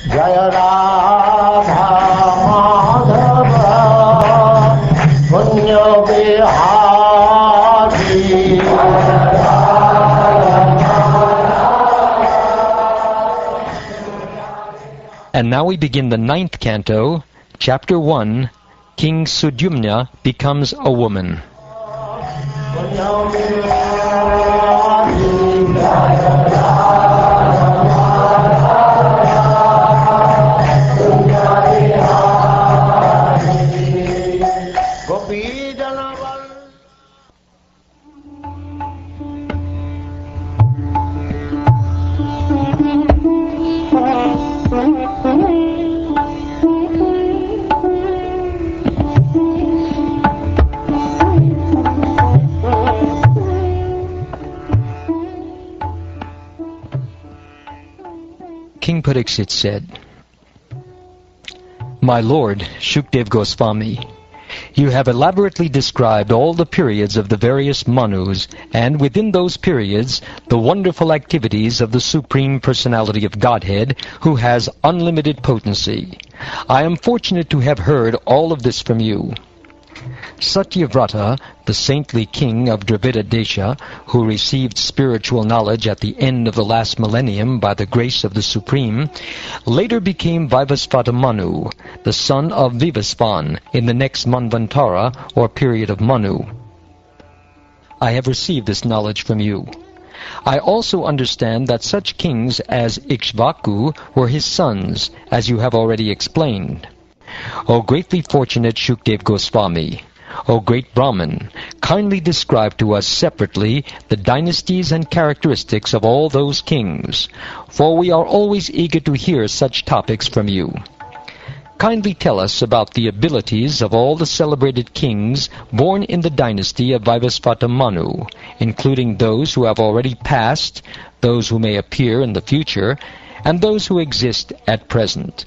Jaya Radha Madhava Punya Vihari. And now we begin the 9th canto, chapter 1, King Sudyumna becomes a woman. King Pariksit said, "My lord, Shukdev Goswami, you have elaborately described all the periods of the various Manus, and within those periods, the wonderful activities of the Supreme Personality of Godhead, who has unlimited potency. I am fortunate to have heard all of this from you. Satyavrata, the saintly king of Dravida Desha, who received spiritual knowledge at the end of the last millennium by the grace of the Supreme, later became Vaivasvata Manu, the son of Vivasvan, in the next Manvantara, or period of Manu. I have received this knowledge from you. I also understand that such kings as Ikshvaku were his sons, as you have already explained. O greatly fortunate Shukdev Goswami, O great Brahman, kindly describe to us separately the dynasties and characteristics of all those kings, for we are always eager to hear such topics from you. Kindly tell us about the abilities of all the celebrated kings born in the dynasty of Vaivasvata Manu, including those who have already passed, those who may appear in the future, and those who exist at present."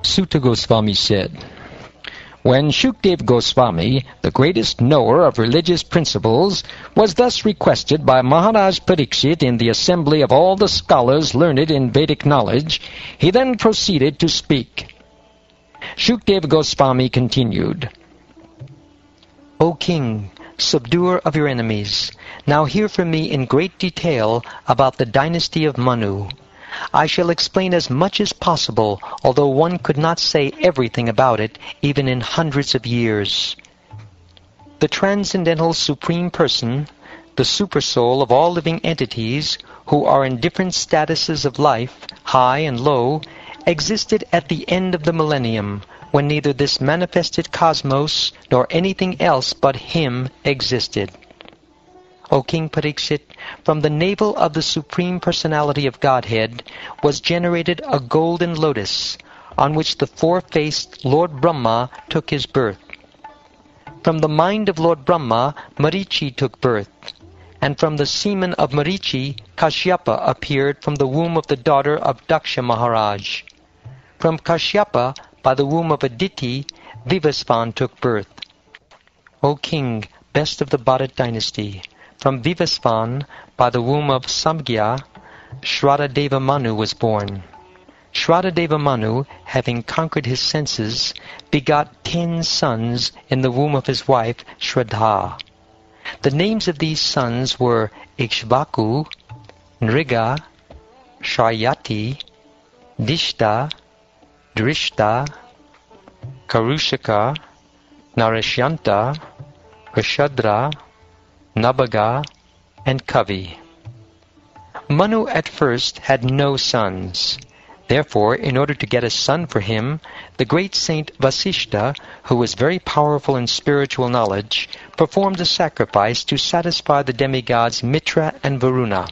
Sutta Goswami said, "When Shukdev Goswami, the greatest knower of religious principles, was thus requested by Maharaj Pariksit in the assembly of all the scholars learned in Vedic knowledge, he then proceeded to speak. Shukdev Goswami continued, O king, subduer of your enemies, now hear from me in great detail about the dynasty of Manu. I shall explain as much as possible, although one could not say everything about it, even in hundreds of years. The transcendental Supreme Person, the Supersoul of all living entities, who are in different statuses of life, high and low, existed at the end of the millennium, when neither this manifested cosmos nor anything else but Him existed. O King Pariksit, from the navel of the Supreme Personality of Godhead was generated a golden lotus, on which the four-faced Lord Brahma took his birth. From the mind of Lord Brahma, Marichi took birth, and from the semen of Marichi, Kashyapa appeared from the womb of the daughter of Daksha Maharaj. From Kashyapa, by the womb of Aditi, Vivasvan took birth. O King, best of the Bharat dynasty, from Vivasvan, by the womb of Samgya, Shradadeva Manu was born. Shradadeva Manu, having conquered his senses, begot 10 sons in the womb of his wife Shraddha. The names of these sons were Ikshvaku, Nriga, Sharyati, Dishta, Drishta, Karushaka, Narashyanta, Rashadra, Nabaga, and Kavi. Manu at first had no sons. Therefore, in order to get a son for him, the great saint Vasishta, who was very powerful in spiritual knowledge, performed a sacrifice to satisfy the demigods Mitra and Varuna.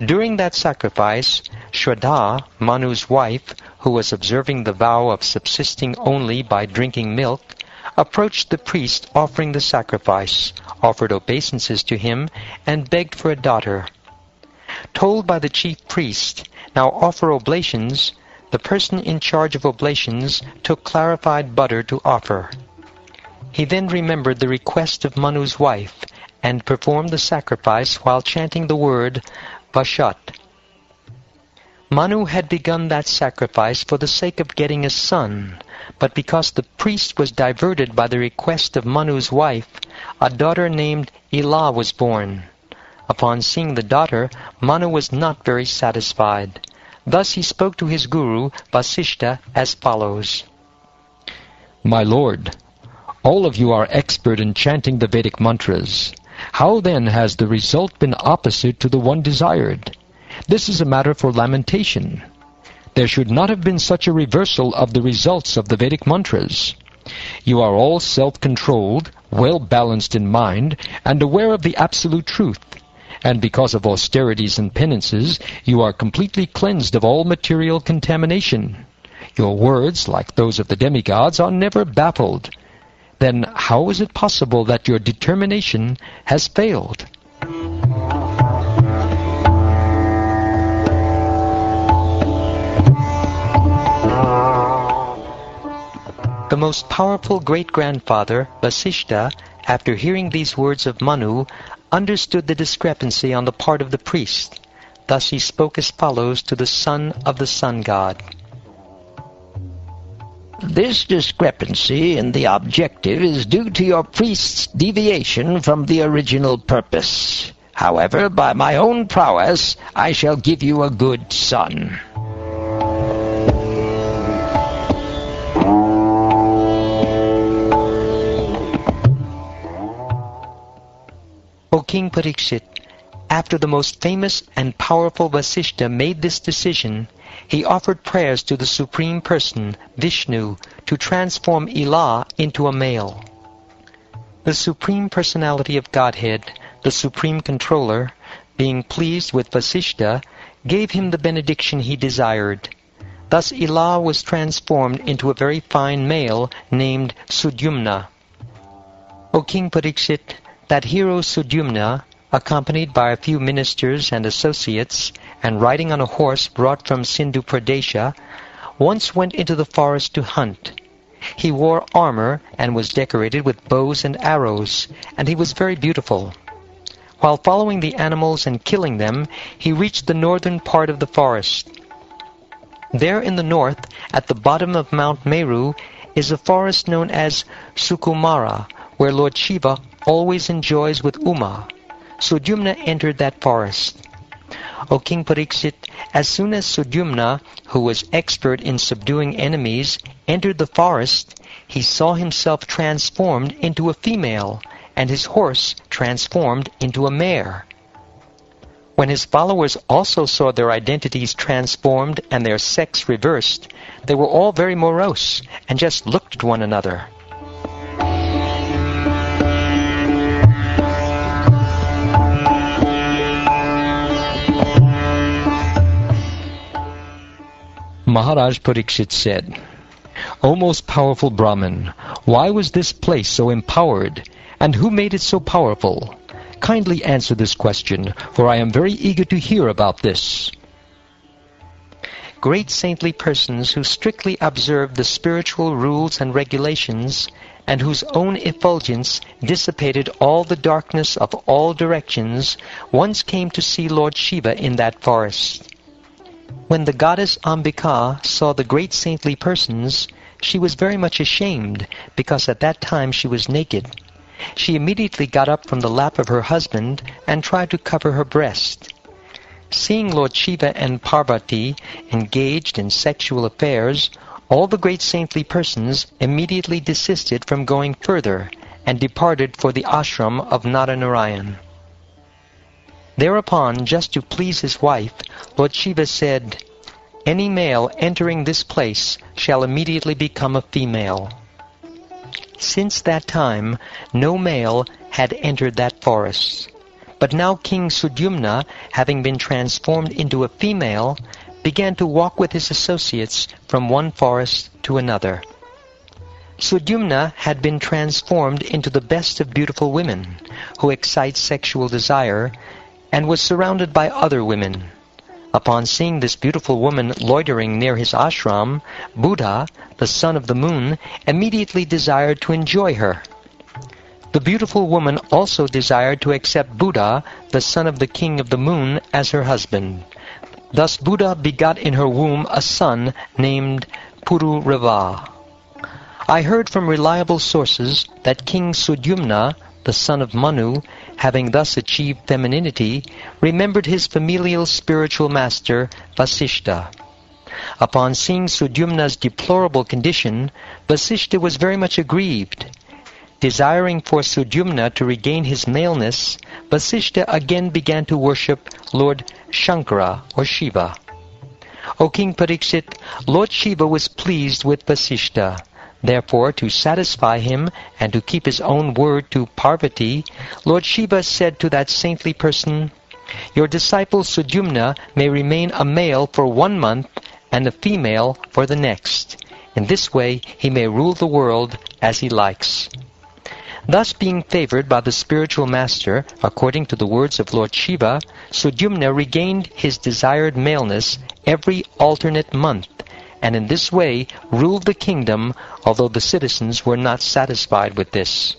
During that sacrifice, Shraddha, Manu's wife, who was observing the vow of subsisting only by drinking milk, approached the priest offering the sacrifice, offered obeisances to him, and begged for a daughter. Told by the chief priest, "Now offer oblations," the person in charge of oblations took clarified butter to offer. He then remembered the request of Manu's wife and performed the sacrifice while chanting the word Vashat. Manu had begun that sacrifice for the sake of getting a son, but because the priest was diverted by the request of Manu's wife, a daughter named Ila was born. Upon seeing the daughter, Manu was not very satisfied. Thus he spoke to his guru, Vasishta, as follows. My lord, all of you are expert in chanting the Vedic mantras. How then has the result been opposite to the one desired? This is a matter for lamentation. There should not have been such a reversal of the results of the Vedic mantras. You are all self-controlled, well-balanced in mind, and aware of the absolute truth. And because of austerities and penances, you are completely cleansed of all material contamination. Your words, like those of the demigods, are never baffled. Then how is it possible that your determination has failed? The most powerful great-grandfather, Vasishta, after hearing these words of Manu, understood the discrepancy on the part of the priest. Thus he spoke as follows to the son of the sun god. This discrepancy in the objective is due to your priest's deviation from the original purpose. However, by my own prowess, I shall give you a good son. O King Parikshit, after the most famous and powerful Vasishta made this decision, he offered prayers to the Supreme Person, Vishnu, to transform Ila into a male. The Supreme Personality of Godhead, the Supreme Controller, being pleased with Vasishta, gave him the benediction he desired. Thus Ila was transformed into a very fine male named Sudyumna. O King Parikshit, that hero Sudyumna, accompanied by a few ministers and associates, and riding on a horse brought from Sindhu Pradesha, once went into the forest to hunt. He wore armor and was decorated with bows and arrows, and he was very beautiful. While following the animals and killing them, he reached the northern part of the forest. There in the north, at the bottom of Mount Meru, is a forest known as Sukumara, where Lord Shiva always enjoys with Uma. Sudyumna entered that forest. O King Parikshit, as soon as Sudyumna, who was expert in subduing enemies, entered the forest, he saw himself transformed into a female, and his horse transformed into a mare. When his followers also saw their identities transformed and their sex reversed, they were all very morose and just looked at one another. Maharaj Parikshit said, O most powerful Brahmin, why was this place so empowered, and who made it so powerful? Kindly answer this question, for I am very eager to hear about this. Great saintly persons who strictly observed the spiritual rules and regulations, and whose own effulgence dissipated all the darkness of all directions, once came to see Lord Shiva in that forest. When the goddess Ambika saw the great saintly persons, she was very much ashamed, because at that time she was naked. She immediately got up from the lap of her husband and tried to cover her breast. Seeing Lord Shiva and Parvati engaged in sexual affairs, all the great saintly persons immediately desisted from going further and departed for the ashram of Naranarayan. Thereupon, just to please his wife, Lord Shiva said, Any male entering this place shall immediately become a female. Since that time, no male had entered that forest. But now King Sudyumna, having been transformed into a female, began to walk with his associates from one forest to another. Sudyumna had been transformed into the best of beautiful women, who excite sexual desire, and was surrounded by other women. Upon seeing this beautiful woman loitering near his ashram, Buddha, the son of the moon, immediately desired to enjoy her. The beautiful woman also desired to accept Buddha, the son of the king of the moon, as her husband. Thus Buddha begot in her womb a son named Pururava. I heard from reliable sources that King Sudyumna, the son of Manu, having thus achieved femininity, remembered his familial spiritual master, Vasishta. Upon seeing Sudyumna's deplorable condition, Vasishta was very much aggrieved. Desiring for Sudyumna to regain his maleness, Vasishta again began to worship Lord Shankara, or Shiva. O King Parikshit, Lord Shiva was pleased with Vasishta. Therefore, to satisfy him and to keep his own word to Parvati, Lord Shiva said to that saintly person, "Your disciple Sudyumna may remain a male for 1 month and a female for the next. In this way he may rule the world as he likes." Thus being favored by the spiritual master, according to the words of Lord Shiva, Sudyumna regained his desired maleness every alternate month, and in this way ruled the kingdom, although the citizens were not satisfied with this.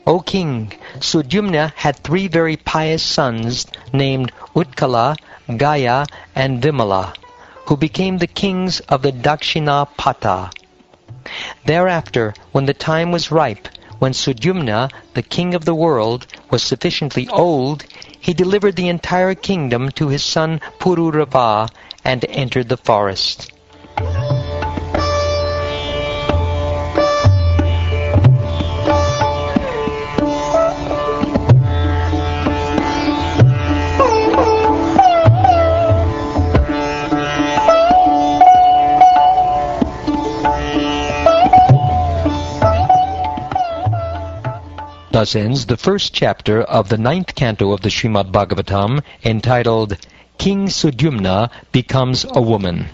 O king, Sudyumna had 3 very pious sons named Utkala, Gaya, and Vimala, who became the kings of the Dakshinapata. Thereafter, when the time was ripe, when Sudyumna, the king of the world, was sufficiently old, he delivered the entire kingdom to his son Pururava and entered the forest. Thus ends the first chapter of the 9th canto of the Srimad Bhagavatam, entitled King Sudyumna Becomes a Woman.